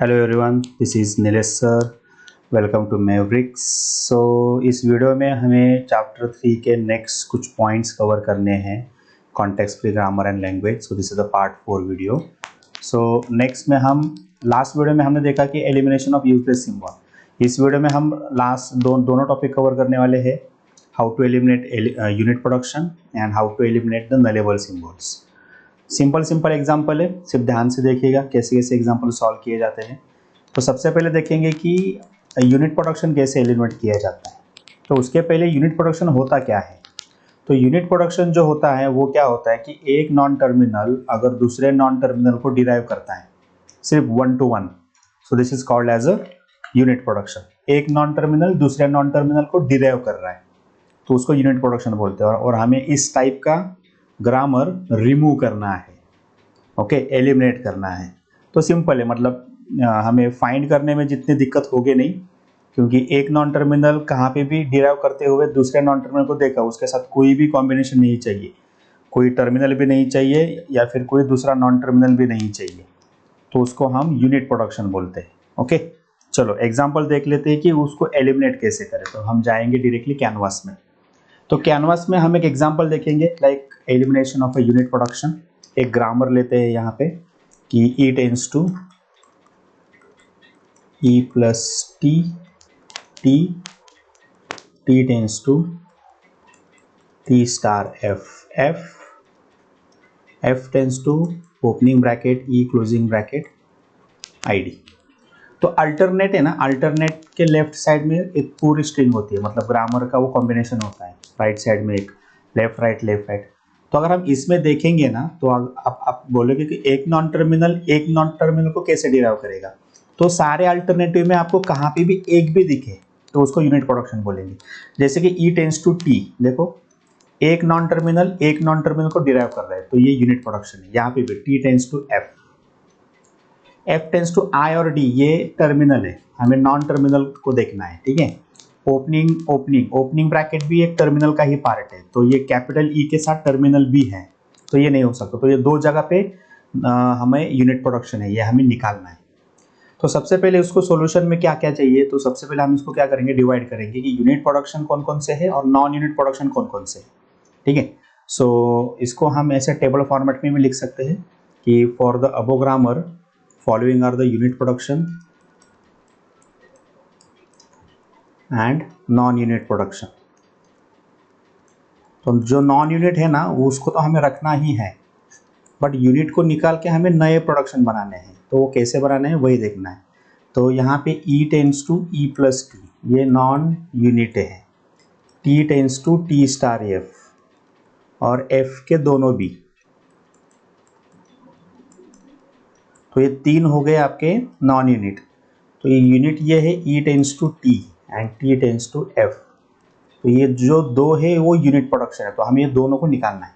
Hello everyone, this is Nilesh sir. Welcome to Mavericks. So इस video में हमें chapter 3 के नेक्स्ट कुछ पॉइंट्स कवर करने हैं, context free grammar and language. So this is the part 4 video. So next में हम लास्ट वीडियो में हमने देखा कि एलिमिनेशन ऑफ यूजलेस सिंबल। इस वीडियो में हम लास्ट दोनों टॉपिक कवर करने वाले हैं, how to eliminate unit production and how to eliminate the nullable symbols. Simple example है, सिर्फ ध्यान से देखिएगा कैसे कैसे एग्जाम्पल सॉल्व किए जाते हैं। तो सबसे पहले देखेंगे कि यूनिट प्रोडक्शन कैसे एलिमिनेट किया जाता है। तो उसके पहले यूनिट प्रोडक्शन होता क्या है। तो यूनिट प्रोडक्शन जो होता है वो क्या होता है कि एक नॉन टर्मिनल अगर दूसरे नॉन टर्मिनल को डिराइव करता है सिर्फ 1 to 1, so this is called as a unit production. एक नॉन टर्मिनल दूसरे नॉन टर्मिनल को डिराइव कर रहा है तो उसको यूनिट प्रोडक्शन बोलते हैं। और हमें इस टाइप का ग्रामर रिमूव करना है, ओके, एलिमिनेट करना है। तो सिंपल है, मतलब हमें फाइंड करने में जितनी दिक्कत होगी नहीं, क्योंकि एक नॉन टर्मिनल कहाँ पे भी डिराइव करते हुए दूसरे नॉन टर्मिनल को देखा, उसके साथ कोई भी कॉम्बिनेशन नहीं चाहिए, कोई टर्मिनल भी नहीं चाहिए या फिर कोई दूसरा नॉन टर्मिनल भी नहीं चाहिए, तो उसको हम यूनिट प्रोडक्शन बोलते हैं। ओके, चलो एग्जाम्पल देख लेते हैं कि उसको एलिमिनेट कैसे करें। तो हम जाएंगे डायरेक्टली कैनवास में। तो कैनवास में हम एक एग्जाम्पल देखेंगे like elimination of a unit production. एक ग्रामर लेते हैं यहाँ पे कि E tends to E plus T, T T tends to T star F, F F tends to opening bracket E closing bracket I D. तो alternate है ना, alternate के लेफ्ट साइड में एक पूरी स्ट्रिंग होती है, मतलब ग्रामर का वो कॉम्बिनेशन होता है। राइट साइड में एक लेफ्ट राइट। तो अगर हम इसमें देखेंगे ना तो आप बोलोगे कि एक नॉन टर्मिनल को कैसे डिराइव करेगा। तो सारे अल्टरनेटिव में आपको कहाँ पे भी एक भी दिखे तो उसको यूनिट प्रोडक्शन बोलेंगे। जैसे कि ई टेंस टू टी, देखो एक नॉन टर्मिनल को डिराइव कर रहा है तो ये यूनिट प्रोडक्शन है। यहाँ पे भी T tends to F, F tends to I और डी, ये टर्मिनल है, हमें नॉन टर्मिनल को देखना है, ठीक है। ओपनिंग ब्रैकेट भी एक टर्मिनल का ही पार्ट है, तो ये कैपिटल ई के साथ टर्मिनल भी है, तो ये नहीं हो सकता। तो ये दो जगह पे हमें यूनिट प्रोडक्शन है, ये हमें निकालना है। तो सबसे पहले उसको सॉल्यूशन में क्या क्या चाहिए, तो सबसे पहले हम इसको क्या करेंगे, डिवाइड करेंगे कि यूनिट प्रोडक्शन कौन कौन से है और नॉन यूनिट प्रोडक्शन कौन कौन से है, ठीक है। सो इसको हम ऐसे टेबल फॉर्मेट में भी लिख सकते हैं कि for the above grammar following are the unit production and non unit production. तो जो नॉन यूनिट है ना उसको तो हमें रखना ही है, बट यूनिट को निकाल के हमें नए प्रोडक्शन बनाने हैं, तो वो कैसे बनाने हैं वही देखना है। तो यहाँ पे E tends to E plus T, ये नॉन यूनिट है। T tends to T star F और एफ के दोनों बी, तो ये तीन हो गए आपके नॉन यूनिट। तो ये यूनिट ये है E tends to T and T tends to F, तो ये जो दो है वो यूनिट प्रोडक्शन है, तो हमें ये दोनों को निकालना है।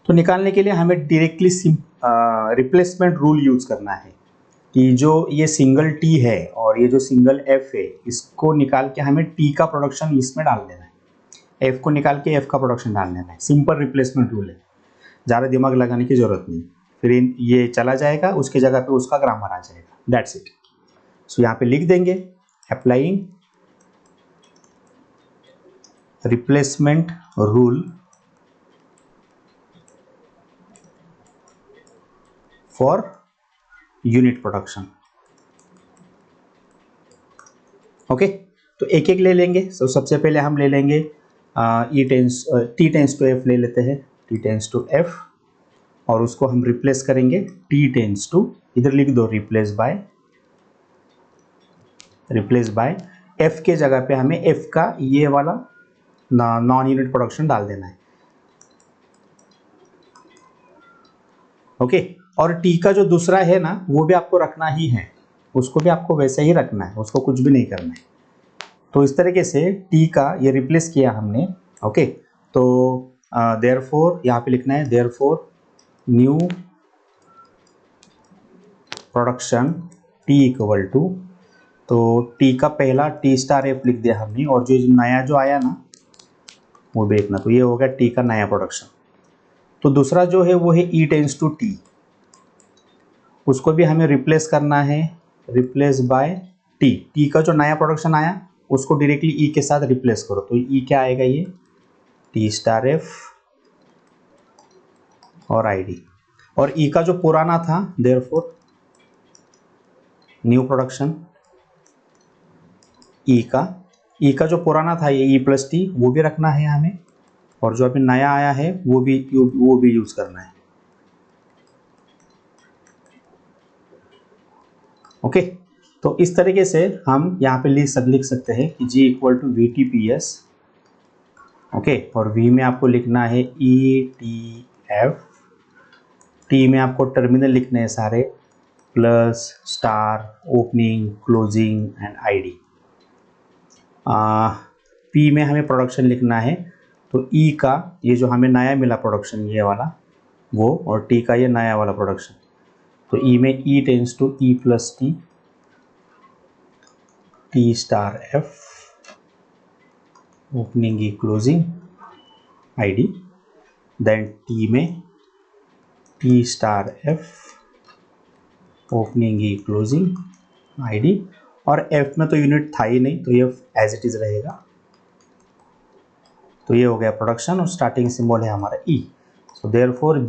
तो निकालने के लिए हमें डायरेक्टली रिप्लेसमेंट रूल यूज करना है कि जो ये सिंगल टी है और ये जो सिंगल एफ है, इसको निकाल के हमें टी का प्रोडक्शन इसमें डाल देना है, एफ को निकाल के एफ का प्रोडक्शन डाल देना है। सिंपल रिप्लेसमेंट रूल है, ज़्यादा दिमाग लगाने की जरूरत नहीं। फिर ये चला जाएगा, उसके जगह पे उसका ग्रामर आ जाएगा, दैट्स इट। सो यहाँ पे लिख देंगे applying replacement rule for unit production. Okay, तो एक एक ले लेंगे। तो सबसे पहले हम ले लेंगे टी टेंस टू एफ ले लेते हैं, टी टेंस टू एफ, और उसको हम रिप्लेस करेंगे टी टेंस टू, इधर लिख दो रिप्लेस बाय एफ के जगह पे हमें एफ का ये वाला नॉन यूनिट प्रोडक्शन डाल देना है। ओके, और टी का जो दूसरा है ना वो भी आपको रखना ही है, उसको भी आपको वैसे ही रखना है, उसको कुछ भी नहीं करना है। तो इस तरीके से टी का ये रिप्लेस किया हमने। ओके, तो देयरफॉर यहाँ पे लिखना है therefore new production T equal to, तो टी का पहला टी स्टार एफ लिख दिया हमने, और जो नया जो आया ना वो भी लिखना, तो ये हो गया टी का नया प्रोडक्शन। तो दूसरा जो है वो है ई टेंस टू टी, उसको भी हमें रिप्लेस करना है रिप्लेस बाय टी, टी का जो नया प्रोडक्शन आया उसको डायरेक्टली ई के साथ रिप्लेस करो, तो ई क्या आएगा, ये टी स्टार एफ और आईडी, और ई का जो पुराना था देयरफॉर न्यू प्रोडक्शन, ई का जो पुराना था ये ई प्लस टी वो भी रखना है हमें, और जो अभी नया आया है वो भी यूज करना है। ओके, तो इस तरीके से हम यहाँ पे लिख सकते हैं कि G equal to V T P S. Okay, और V में आपको लिखना है ई टी एफ, टी में आपको टर्मिनल लिखने हैं सारे, plus star opening closing and ID. P में हमें प्रोडक्शन लिखना है, तो ई का ये जो हमें नया मिला प्रोडक्शन ये वाला वो, और टी का ये नया वाला प्रोडक्शन, तो ई में E tends to E plus T, T star F opening E closing ID, then T में T star F opening E closing ID, और एफ में तो यूनिट था ही नहीं तो ये एज इट इज रहेगा। तो ये हो गया प्रोडक्शन और स्टार्टिंग सिंबल है हमारा E. So therefore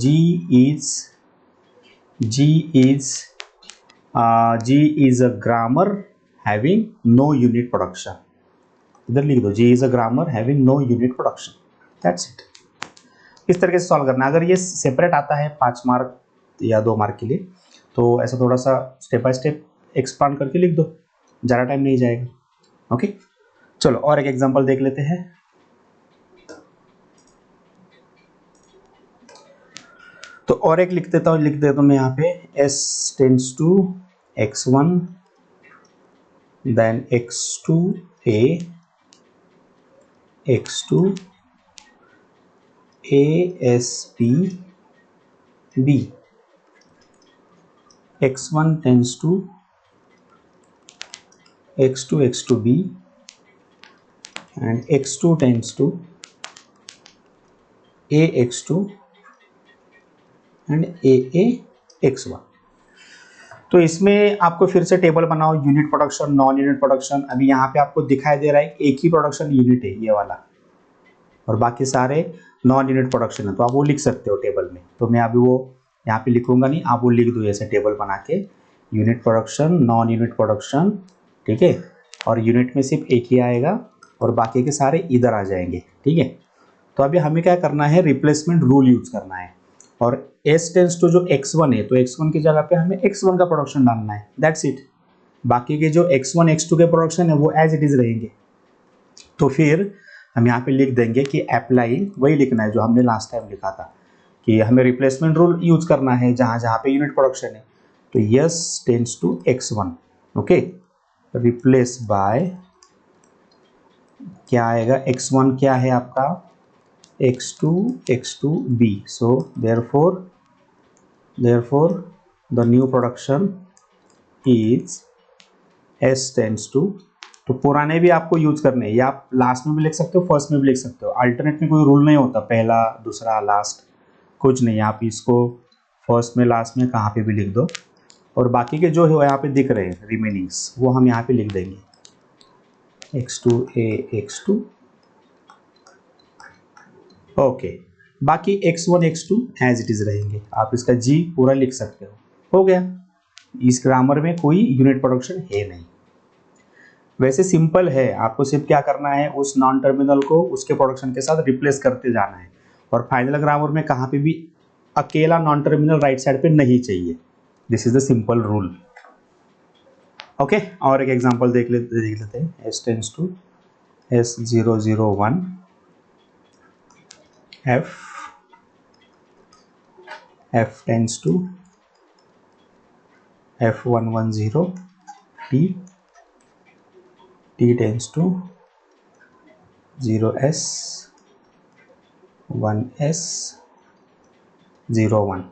G is a grammar having no unit production। इधर लिख दो G is a grammar having no unit production, that's it। इस तरीके से सॉल्व करना। अगर ये सेपरेट आता है 5 मार्क या 2 मार्क के लिए तो ऐसा थोड़ा सा स्टेप बाय स्टेप एक्सपांड करके लिख दो, ज़्यादा टाइम नहीं जाएगा। ओके, चलो और एक एग्जांपल देख लेते हैं। तो और एक लिख देता हूँ मैं यहाँ पे, S tends to x1 then x2 a x2 a s b b, x1 tends to x2 x2 b and x2 tends to a x2 and a x1। तो इसमें आपको फिर से टेबल बनाओ, unit production non unit production. अभी यहाँ पे आपको दिखाई दे रहा है एक ही प्रोडक्शन यूनिट है ये वाला, और बाकी सारे नॉन यूनिट प्रोडक्शन है, तो आप वो लिख सकते हो टेबल में। तो मैं अभी वो यहाँ पे लिखूंगा नहीं, आप वो लिख दो ऐसे टेबल बना के, unit production non unit production, ठीक है, और यूनिट में सिर्फ एक ही आएगा और बाकी के सारे इधर आ जाएंगे, ठीक है। तो अभी हमें क्या करना है, रिप्लेसमेंट रूल यूज करना है, और S टेंस टू जो x1 है तो x1 की जगह पे हमें x1 का प्रोडक्शन डालना है, दैट्स इट। बाकी के जो x1 x2 के प्रोडक्शन है वो एज इट इज रहेंगे। तो फिर हम यहाँ पे लिख देंगे कि अप्लाई, वही लिखना है जो हमने लास्ट टाइम लिखा था कि हमें रिप्लेसमेंट रूल यूज करना है जहाँ जहाँ पे यूनिट प्रोडक्शन है। तो S tends to x1, okay, replace by क्या आएगा, x1 क्या है आपका x2 b, so therefore the new production is S tends to, तो पुराने भी आपको यूज करने हैं, या आप लास्ट में भी लिख सकते हो फर्स्ट में भी लिख सकते हो, अल्टरनेट में कोई रूल नहीं होता, पहला दूसरा लास्ट कुछ नहीं, आप इसको फर्स्ट में लास्ट में कहाँ पे भी लिख दो, और बाकी के जो है यहाँ पे दिख रहे हैं रिमेनिंग्स वो हम यहाँ पे लिख देंगे x2 a x2, ओके, बाकी x1 x2 as it is रहेंगे। आप इसका G पूरा लिख सकते हो गया। इस ग्रामर में कोई यूनिट प्रोडक्शन है नहीं, वैसे सिंपल है, आपको सिर्फ क्या करना है, उस नॉन टर्मिनल को उसके प्रोडक्शन के साथ रिप्लेस करते जाना है, और फाइनल ग्रामर में कहाँ पे भी अकेला नॉन टर्मिनल राइट साइड पे नहीं चाहिए। This is the simple rule. Okay, और एक एग्जांपल देख लेते हैं। S tends to S001 F tends to F110 T tends to 0S 1S 01।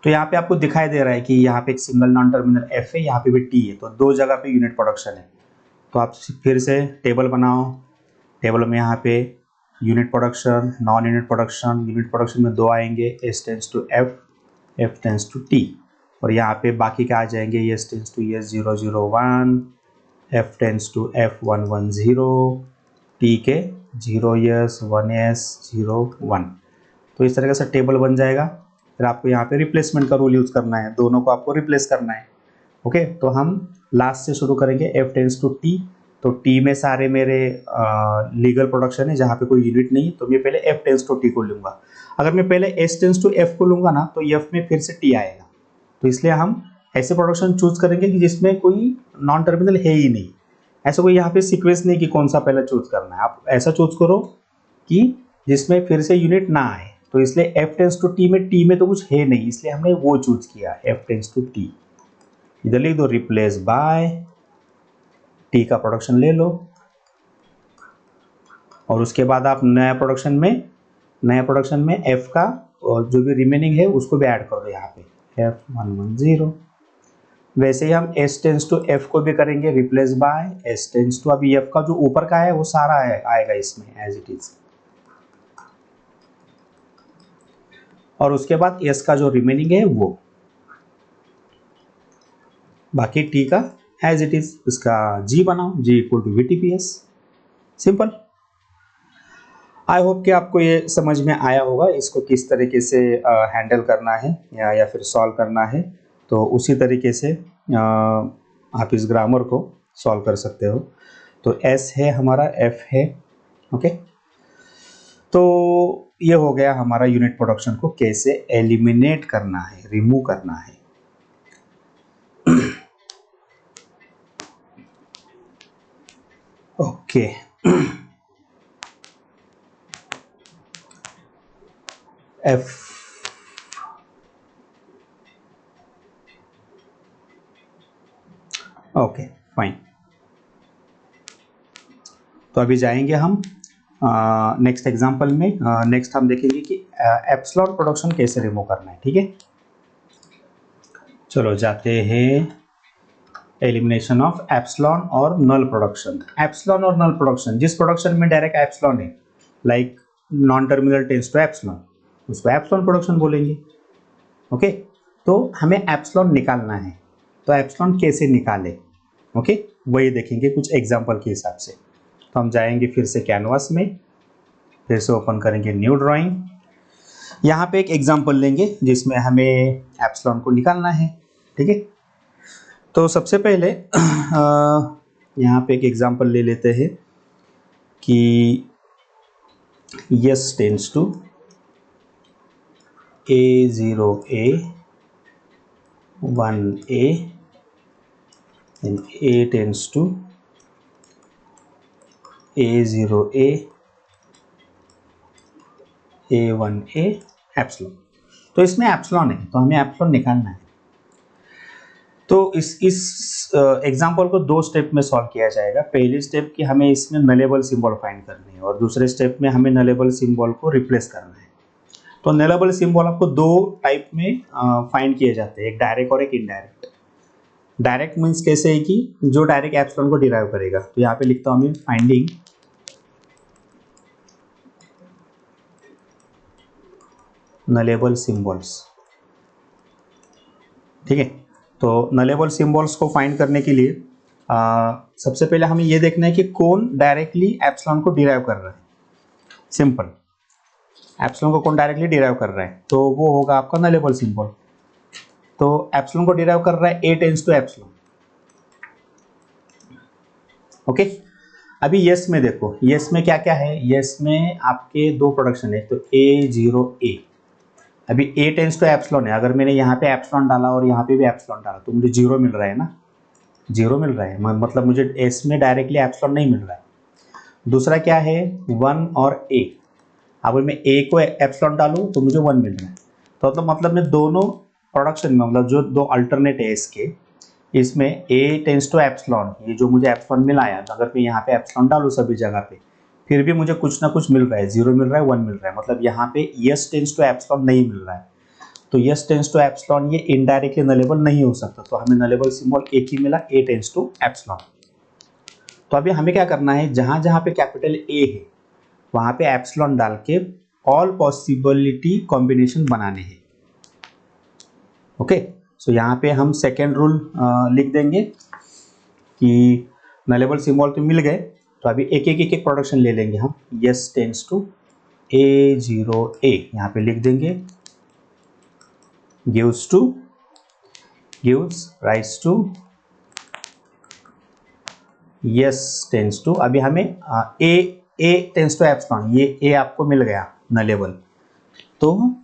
तो यहाँ पे आपको दिखाई दे रहा है कि यहाँ पे एक सिंगल नॉन टर्मिनल F है, यहाँ पे भी T है, तो दो जगह पे यूनिट प्रोडक्शन है। तो आप फिर से टेबल बनाओ, टेबल में यहाँ पे unit production non unit production, unit production में दो आएंगे, S tends to F, F tends to T, और यहाँ पे बाकी क्या आ जाएंगे, S tends to S 001, F tends to F 110, T के 0s 1s 01। तो इस तरह से टेबल बन जाएगा। फिर आपको यहाँ पे रिप्लेसमेंट का रूल यूज़ करना है, दोनों को आपको रिप्लेस करना है। ओके, तो हम लास्ट से शुरू करेंगे, एफ टेंस टू टी। तो टी में सारे मेरे लीगल प्रोडक्शन है जहाँ पे कोई यूनिट नहीं, तो मैं पहले एफ टेंस टू टी को लूँगा। अगर मैं पहले एस टेंस टू एफ को लूँगा ना, तो एफ में फिर से टी आएगा। तो इसलिए हम ऐसे प्रोडक्शन चूज करेंगे कि जिसमें कोई नॉन टर्मिनल है ही नहीं। ऐसा कोई यहाँ पे सीक्वेंस नहीं कि कौन सा पहले चूज करना है, आप ऐसा चूज करो कि जिसमें फिर से यूनिट ना आए। तो इसलिए एफ टेंस टू टी में तो कुछ है नहीं, इसलिए हमने वो चूज किया, एफ टेंस टू टी। इधर लिख दो रिप्लेस बाय, टी का प्रोडक्शन ले लो, और उसके बाद आप नया प्रोडक्शन में एफ का और जो भी रिमेनिंग है उसको भी ऐड कर दो यहाँ पे, F110। वैसे ही हम एस टेंस टू एफ को भी करेंगे, replace by S tends to. अभी एफ का जो ऊपर का है वो सारा आएगा इसमें एज इट इज, और उसके बाद एस का जो रिमेनिंग है वो, बाकी टी का एज इट इज। इसका जी बनाओ, G equal to VTPS, simple. I hope कि आपको ये समझ में आया होगा, इसको किस तरीके से हैंडल करना है या फिर सॉल्व करना है। तो उसी तरीके से आप इस ग्रामर को सॉल्व कर सकते हो। तो एस है हमारा, एफ है, ओके। तो ये हो गया हमारा यूनिट प्रोडक्शन को कैसे एलिमिनेट करना है, रिमूव करना है। Okay, F okay fine. तो अभी जाएंगे हम नेक्स्ट एग्जांपल में। नेक्स्ट हम देखेंगे कि एप्सिलॉन प्रोडक्शन कैसे रिमूव करना है, ठीक है। चलो जाते हैं, एलिमिनेशन ऑफ एप्सिलॉन और नल प्रोडक्शन। एप्सिलॉन और नल प्रोडक्शन, जिस प्रोडक्शन में डायरेक्ट एप्सिलॉन है, like non terminal tends to epsilon, उसको एप्सिलॉन प्रोडक्शन बोलेंगे। ओके, तो हमें एप्सिलॉन निकालना है, तो एप्सिलॉन कैसे निकाले, ओके, वही देखेंगे कुछ एग्जांपल के हिसाब से। तो हम जाएंगे फिर से कैनवास में, फिर से ओपन करेंगे न्यू ड्राइंग। यहाँ पे एक एग्जांपल लेंगे जिसमें हमें एप्सिलॉन को निकालना है, ठीक है। तो सबसे पहले यहाँ पे एक एग्जांपल ले लेते हैं कि S tends to A0A 1A and A tends to A0A A1A epsilon. तो इसमें एप्सिलॉन है, तो हमें एप्सिलॉन निकालना है। तो इस एग्जांपल को दो स्टेप में सॉल्व किया जाएगा। पहली स्टेप कि हमें इसमें नलेबल सिंबल फाइंड करनी है, और दूसरे स्टेप में हमें नलेबल सिंबल को रिप्लेस करना है। तो नलेबल सिंबल आपको दो टाइप में फाइंड किए जाते हैं, एक डायरेक्ट और एक इनडायरेक्ट। डायरेक्ट मीन्स कैसे है कि जो डायरेक्ट एप्सिलॉन को डिराइव करेगा। तो यहाँ पे लिखता हूँ मैं फाइंडिंग नलेबल सिंबल्स, ठीक है। तो नलेबल सिंबल्स को फाइंड करने के लिए सबसे पहले हमें ये देखना है कि कौन डायरेक्टली एप्सिलॉन को डिराइव कर रहा है। सिंपल, एप्सिलॉन को कौन डायरेक्टली डिराइव कर रहा है, तो वो होगा आपका नलेबल सिंबल। तो एप्सिलॉन को डिराइव कर रहा है A tends to epsilon, okay. अभी यस में देखो, यस में क्या क्या है, यस में आपके दो प्रोडक्शन है। तो A0A, अभी A टेंस टू एप्सिलॉन है, अगर मैंने यहाँ पे एप्सिलॉन डाला और यहाँ पे भी एप्सिलॉन डाला तो मुझे 0 मिल रहा है ना, 0 मिल रहा है, मतलब मुझे एस में डायरेक्टली एप्सिलॉन नहीं मिल रहा है। दूसरा क्या है, 1 और A, अगर मैं A को एप्सिलॉन डालूँ तो मुझे 1 मिल रहा है। तो मतलब मैं दोनों प्रोडक्शन में, मतलब जो दो अल्टरनेट है इसके, इसमें A टेंस टू एप्सिलॉन, ये जो मुझे एप्सिलॉन मिला है, तो अगर मैं यहाँ पे एप्सिलॉन डालूँ सभी जगह पे, फिर भी मुझे कुछ ना कुछ मिल रहा है, 0 मिल रहा है, 1 मिल रहा है, मतलब यहाँ पे यस टेंस टू एप्सिलॉन नहीं मिल रहा है। तो यस टेंस टू एप्सिलॉन ये इनडायरेक्टली नलेबल नहीं हो सकता, तो हमें नलेबल सिंबल एक ही मिला, A टेंस टू एप्सिलॉन। तो अभी हमें क्या करना है, जहां जहां पे कैपिटल A है वहां पे एप्सिलॉन डाल के ऑल पॉसिबिलिटी कॉम्बिनेशन बनाने हैं, ओके। सो यहाँ पे हम सेकेंड रूल लिख देंगे कि नलेबल सिंबल तो मिल गए, तो अभी एक एक प्रोडक्शन ले लेंगे हम। यस टेंस टू A0A यहाँ पे लिख देंगे, gives to, gives rise to, S tends to. अभी हमें ए टेंस टू एप्सिलॉन, ये ए आपको मिल गया नलेबल, तो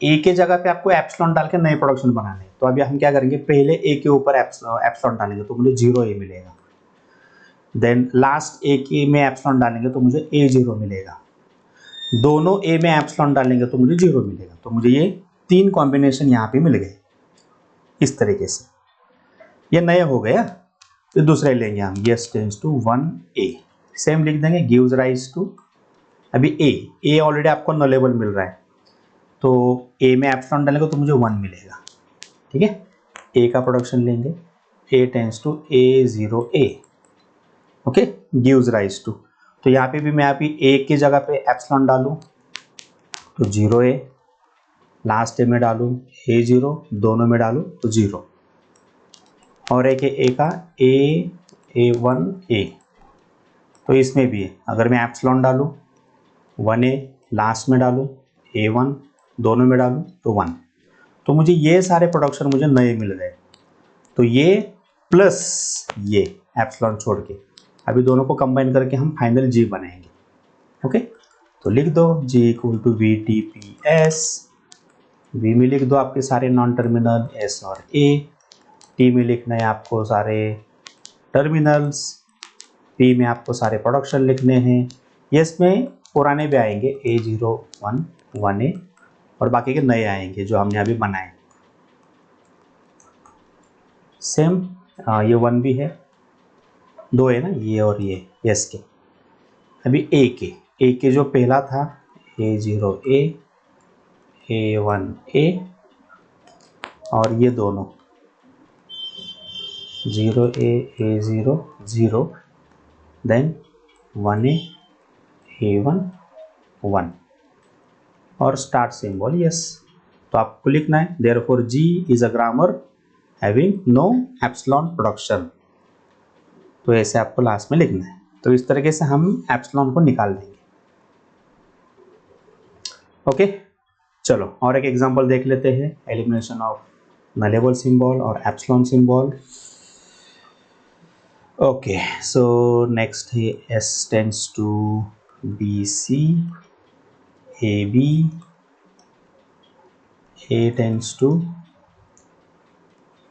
ए के जगह पे आपको एप्सिलॉन डाल के नए प्रोडक्शन बनाने हैं। तो अभी हम क्या करेंगे, पहले ए के ऊपर एप्सिलॉन डालेंगे तो मुझे 0A मिलेगा, देन लास्ट ए के में एप्सिलॉन डालेंगे तो मुझे A0 मिलेगा, दोनों ए में एप्सिलॉन डालेंगे तो मुझे 0 मिलेगा। तो मुझे ये 3 कॉम्बिनेशन यहाँ पे मिल गए इस तरीके से, ये नए हो गया। तो दूसरे लेंगे हम, yes tends to 1A, same लिख देंगे, गिव्स राइज टू। अभी ए ऑलरेडी आपको नलेबल मिल रहा है, तो ए में एप्सिलॉन डालेंगे तो मुझे 1 मिलेगा, ठीक है। ए का प्रोडक्शन लेंगे, A tends to A0A, okay, gives rise to. तो यहाँ पे भी मैं अभी ए की जगह पे एप्सिलॉन डालूँ तो 0A, लास्ट ए में डालूँ A0, दोनों में डालूँ तो 0, और एक ए का A1A, तो इसमें भी अगर मैं एप्सिलॉन डालूँ 1A, लास्ट में डालूँ A1, दोनों में डालूँ तो 1, तो मुझे ये सारे प्रोडक्शन मुझे नए मिल गए। तो ये प्लस ये एप्सिलॉन छोड़ के अभी दोनों को कंबाइन करके हम फाइनल जी बनाएंगे, ओके। तो लिख दो G equal to VTPS, V में लिख दो आपके सारे नॉन टर्मिनल S और A, T में लिखना है आपको सारे टर्मिनल्स, P में आपको सारे प्रोडक्शन लिखने हैं, यस में पुराने भी आएंगे A0, 1, 1A, और बाकी के नए आएंगे जो हमने अभी बनाए। सेम ये 1 भी है, 2 है ना, ये और ये यस के। अभी ए के जो पहला था A0A, A1A, और ये दोनों 0A, A0, 0, then 1A, A1, 1, और स्टार्ट सिंबल यस। तो आपको लिखना है therefore G is a grammar having no epsilon production, तो ऐसे आपको लास्ट में लिखना है। तो इस तरीके से हम एप्सिलॉन को निकाल देंगे, ओके। चलो और एक एग्जांपल देख लेते हैं, एलिमिनेशन ऑफ नलेबल सिंबल और epsilon symbol. Okay, so next है S tends to BC, AB, A tends to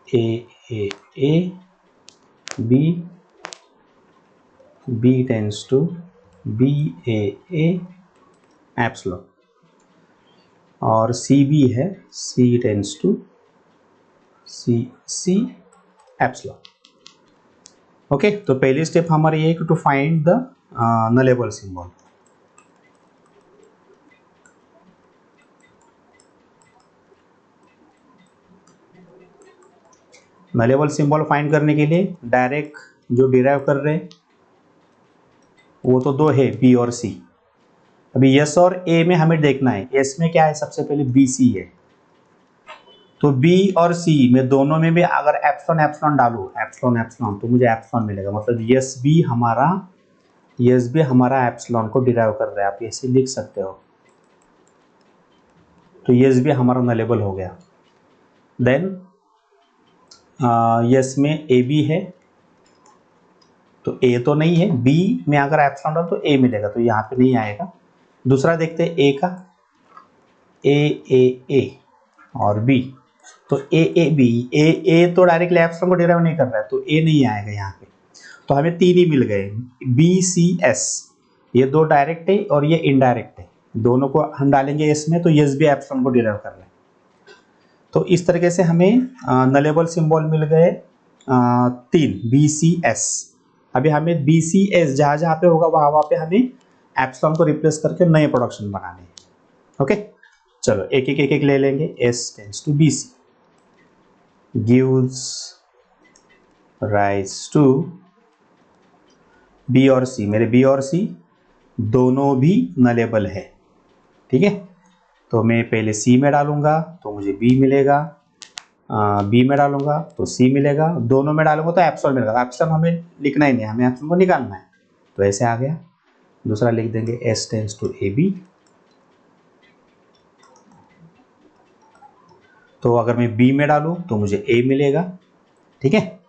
AAA, B tends to BAA epsilon, और CB है C tends to CC epsilon, okay. तो पहली step हमारी ये to find the nullable symbol. Nullable symbol find करने के लिए डायरेक्ट जो डिराइव कर रहे हैं वो तो 2 है, B और C। अभी S और A में हमें देखना है, S में क्या है, सबसे पहले BC है, तो B और C में दोनों में भी अगर एप्सिलॉन एप्सिलॉन डालूं, एप्सिलॉन एप्सिलॉन, तो मुझे एप्सिलॉन मिलेगा, मतलब यस भी हमारा एप्सिलॉन को डिराइव कर रहा है, आप ऐसे लिख सकते हो। तो यस भी हमारा नलेबल हो गया। देन यस में ए बी है, तो ए तो नहीं है, बी में अगर एप्सिलॉन डाल तो ए मिलेगा, तो यहाँ पे नहीं आएगा। दूसरा देखते हैं ए का, ए और बी, तो ए बी, ए तो डायरेक्टली एप्सिलॉन को डिराइव नहीं कर रहा है, तो ए नहीं आएगा यहाँ पे। तो हमें 3 ही मिल गए, बी सी एस, ये 2 डायरेक्ट है और ये इनडायरेक्ट है, दोनों को हम डालेंगे एस में, तो यस भी एप्सिलॉन को डिराइव कर रहे हैं। तो इस तरीके से हमें नलेबल सिंबल मिल गए 3, बी सी एस। अभी हमें बी सी एस जहाँ जहाँ पे होगा वहाँ पे हमें एप्सिलॉन को रिप्लेस करके नए प्रोडक्शन बनाने हैं, ओके। चलो एक एक ले लेंगे। S tends to B C, gives rise to B और सी, मेरे बी और सी दोनों भी नलेबल है, ठीक है। तो मैं पहले सी में डालूंगा तो मुझे बी मिलेगा, बी में डालूंगा तो सी मिलेगा, दोनों में डालूंगा तो एप्सिलॉन मिलेगा। एप्सिलॉन हमें लिखना ही नहीं, हमें एप्सिलॉन को निकालना है, तो ऐसे आ गया। दूसरा लिख देंगे S tends to A B. तो अगर मैं बी में डालूं तो मुझे ए मिलेगा, ठीक है।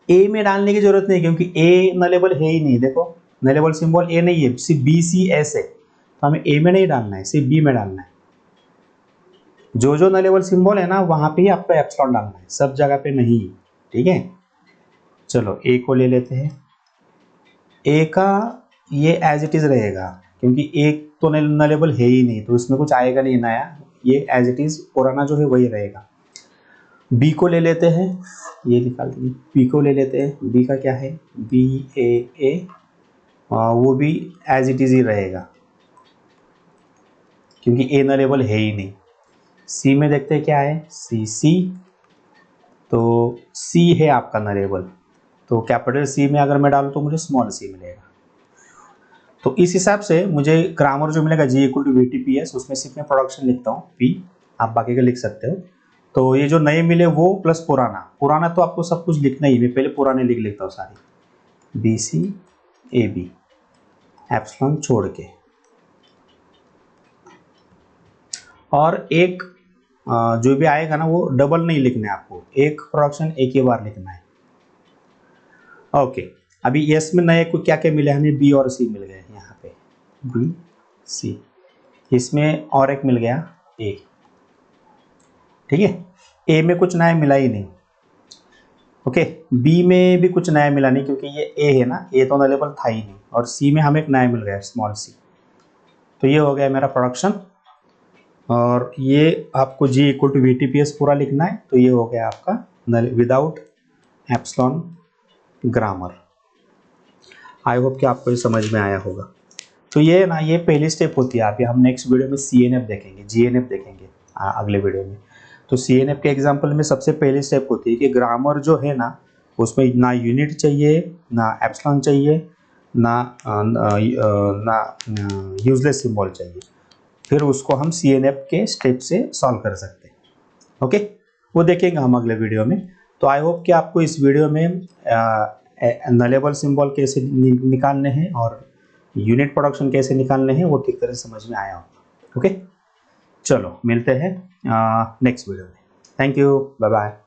ए में डालने की जरूरत नहीं क्योंकि ए नलेबल है ही नहीं, देखो नलेबल सिंबल ए नहीं है, सिर्फ बी सी एस है, तो हमें ए में नहीं डालना है, सिर्फ बी में डालना है। जो जो नलेबल सिंबल है ना वहां पे ही आपको एप्सिलॉन डालना है, सब जगह पे नहीं, ठीक है। चलो ए को ले लेते हैं। ए का ये एज इट इज रहेगा क्योंकि एक तो नलेबल है ही नहीं, तो इसमें कुछ आएगा नहीं नया, ये एज इट इज पुराना जो है वही रहेगा। बी को ले लेते हैं, ये निकाल दीजिए। बी को ले लेते हैं, बी का क्या है, बी ए, वो भी एज इट इज ही रहेगा क्योंकि ए नलेबल है ही नहीं। सी में देखते हैं क्या है, सी, तो सी है आपका नलेबल, तो कैपिटल सी में अगर मैं डालूँ तो मुझे स्मॉल सी मिलेगा। तो इस हिसाब से मुझे ग्रामर जो मिलेगा G equal to V T P S, उसमें सिर्फ मैं प्रोडक्शन लिखता हूँ पी, आप बाकी का लिख सकते हो। तो ये जो नए मिले वो प्लस पुराना तो आपको सब कुछ लिखना ही, मैं पहले पुराने लिख लेता हूँ सारी, B C A B epsilon छोड़ के। और एक जो भी आएगा ना वो डबल नहीं लिखना है आपको, एक प्रोडक्शन एक ही बार लिखना है। ओके, अभी यस में नए को क्या क्या मिले हमें, बी और सी मिल गए यहाँ पे, बी सी, इसमें और एक मिल गया ए, ठीक है। ए में कुछ नया मिला ही नहीं, ओके। बी में भी कुछ नया मिला नहीं क्योंकि ये ए है ना, ए तो अवेलेबल था ही नहीं, और सी में हमें एक नया मिल गया स्मॉल सी। तो ये हो गया मेरा प्रोडक्शन, और ये आपको G equal to V T P S पूरा लिखना है, तो ये हो गया आपका without epsilon grammar. I hope कि आपको ये समझ में आया होगा। तो ये ना, ये पहली स्टेप होती है। आप हम नेक्स्ट वीडियो में सी एन एफ देखेंगे, जी एन एफ देखेंगे अगले वीडियो में। तो सी एन एफ के एग्जाम्पल में सबसे पहली स्टेप होती है कि ग्रामर जो है ना उसमें ना यूनिट चाहिए, ना एप्सिलॉन चाहिए, ना यूजलेस सिंबल चाहिए, फिर उसको हम सी एन एफ के स्टेप से सॉल्व कर सकते हैं, ओके। वो देखेंगे हम अगले वीडियो में। तो आई होप कि आपको इस वीडियो में नलेबल सिंबल कैसे निकालने हैं और यूनिट प्रोडक्शन कैसे निकालने हैं वो ठीक तरह से समझ में आया होगा, ओके। चलो मिलते हैं नेक्स्ट वीडियो में। Thank you, bye bye.